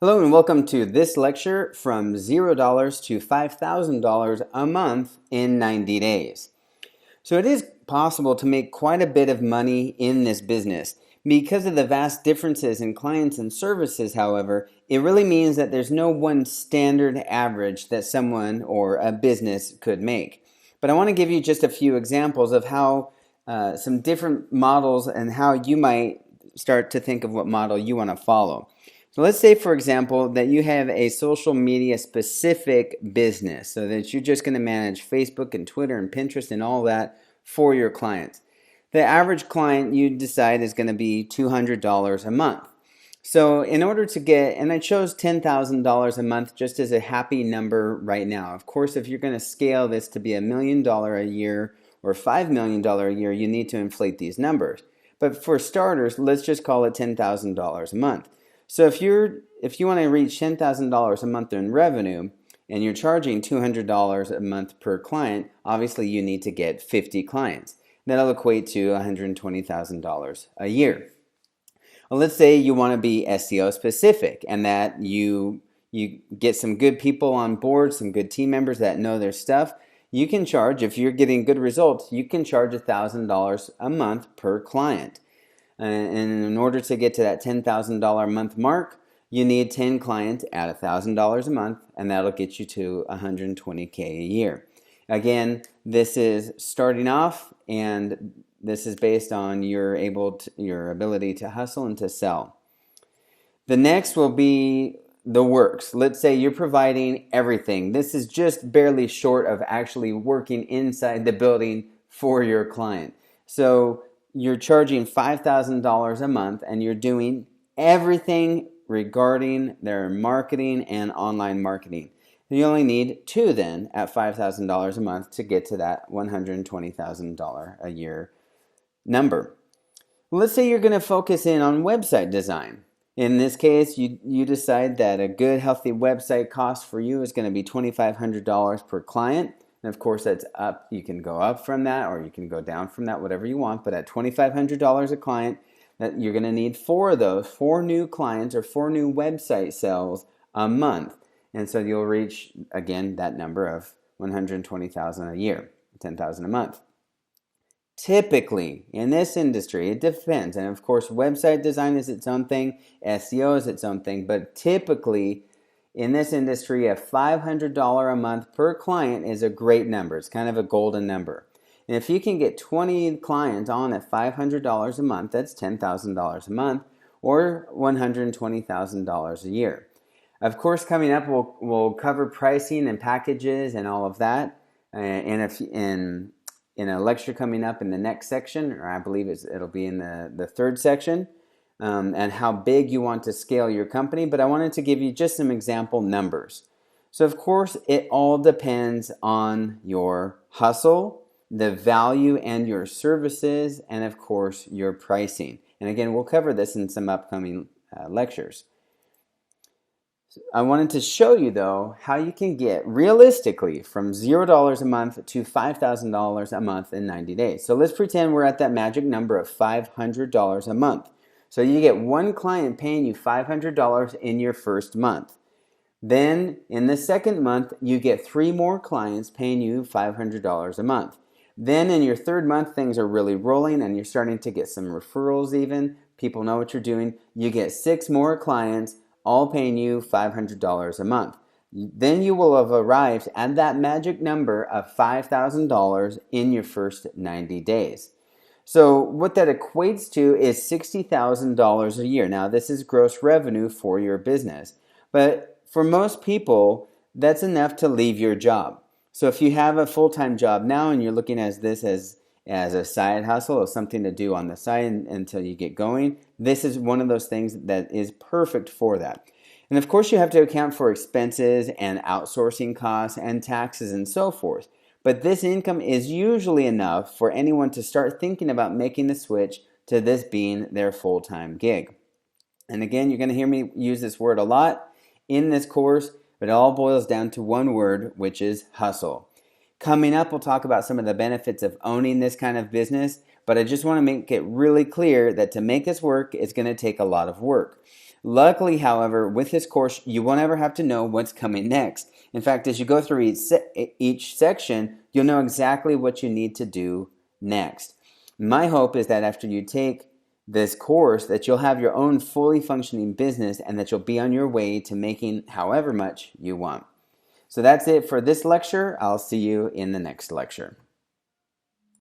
Hello and welcome to this lecture from $0 to $5,000 a month in 90 days. So it is possible to make quite a bit of money in this business. Because of the vast differences in clients and services, however, it really means that there's no one standard average that someone or a business could make. But I want to give you just a few examples of how some different models and how you might start to think of what model you want to follow. So let's say, for example, that you have a social media specific business, so that you're just going to manage Facebook and Twitter and Pinterest and all that for your clients. The average client you decide is going to be $200 a month. So in order to get, and I chose $10,000 a month just as a happy number right now. Of course, if you're going to scale this to be $1 million a year or $5 million a year, you need to inflate these numbers. But for starters, let's just call it $10,000 a month. So if you want to reach $10,000 a month in revenue and you're charging $200 a month per client, obviously you need to get 50 clients. That'll equate to $120,000 a year. Well, let's say you want to be SEO specific and that you get some good people on board, some good team members that know their stuff. You can charge, if you're getting good results, you can charge $1,000 a month per client. And in order to get to that $10,000 a month mark, you need 10 clients at $1,000 a month, and that'll get you to $120K a year. Again, this is starting off, and this is based on your ability to hustle and to sell. The next will be the works. Let's say you're providing everything. This is just barely short of actually working inside the building for your client. So you're charging $5,000 a month and you're doing everything regarding their marketing and online marketing. You only need 2 then at $5,000 a month to get to that $120,000 a year number. Let's say you're going to focus in on website design. In this case, you decide that a good, healthy website cost for you is going to be $2,500 per client. And of course, that's up. You can go up from that or you can go down from that, whatever you want. But at $2,500 a client, that you're going to need 4 of those, 4 new clients or 4 new website sales a month. And so you'll reach, again, that number of $120,000 a year, $10,000 a month. Typically, in this industry, it depends. And of course, website design is its own thing. SEO is its own thing. But typically, in this industry, a $500 a month per client is a great number. It's kind of a golden number. And if you can get 20 clients on at $500 a month, that's $10,000 a month or $120,000 a year. Of course, coming up, we'll cover pricing and packages and all of that in a lecture coming up in the next section, or I believe it'll be in the third section. And how big you want to scale your company, but I wanted to give you just some example numbers. So of course, it all depends on your hustle, the value and your services, and of course, your pricing. And again, we'll cover this in some upcoming lectures. I wanted to show you, though, how you can get realistically from $0 a month to $5,000 a month in 90 days. So let's pretend we're at that magic number of $500 a month. So you get 1 client paying you $500 in your first month. Then in the second month, you get 3 more clients paying you $500 a month. Then in your third month, things are really rolling and you're starting to get some referrals even. People know what you're doing. You get 6 more clients, all paying you $500 a month. Then you will have arrived at that magic number of $5,000 in your first 90 days. So what that equates to is $60,000 a year. Now, this is gross revenue for your business. But for most people, that's enough to leave your job. So if you have a full-time job now and you're looking at this as a side hustle or something to do on the side until you get going, this is one of those things that is perfect for that. And of course, you have to account for expenses and outsourcing costs and taxes and so forth. But this income is usually enough for anyone to start thinking about making the switch to this being their full-time gig. And again, you're going to hear me use this word a lot in this course, but it all boils down to one word, which is hustle. Coming up, we'll talk about some of the benefits of owning this kind of business, but I just want to make it really clear that to make this work, it's going to take a lot of work. Luckily, however, with this course, you won't ever have to know what's coming next. In fact, as you go through each section, you'll know exactly what you need to do next. My hope is that after you take this course, that you'll have your own fully functioning business and that you'll be on your way to making however much you want. So that's it for this lecture. I'll see you in the next lecture.